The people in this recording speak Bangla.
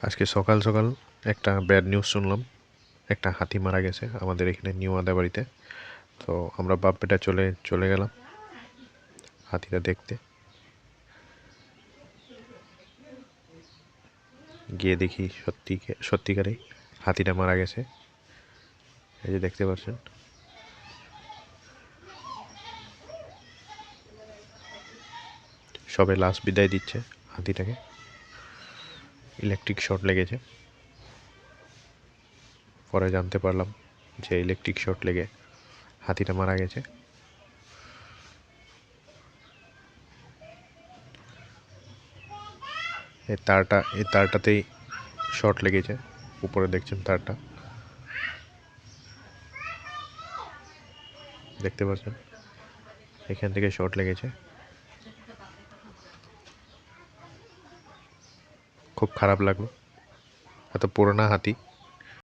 আজকে সকাল সকাল একটা ব্যাড নিউজ শুনলাম। একটা হাতি মারা গেছে আমাদের এখানে নিউ আদাবাড়িতে। তো আমরা বাপ বেটা চলে গেলাম হাতিটা দেখতে। গিয়ে দেখি সত্যিকারেই হাতিটা মারা গেছে। এই যে দেখতে পাচ্ছেন, সবে লাস্ট বিদায় দিচ্ছে হাতিটাকে। ইলেকট্রিক শর্ট লেগেছে। পরে জানতে পারলাম যে ইলেকট্রিক শর্ট লেগে হাতিটা মারা গেছে। এই তারটাতেই শর্ট লেগেছে। উপরে দেখছেন তারটা, দেখতে পাচ্ছেন, এখান থেকে শর্ট লেগেছে। খুব খারাপ লাগলো। এত পুরোনো হাতি।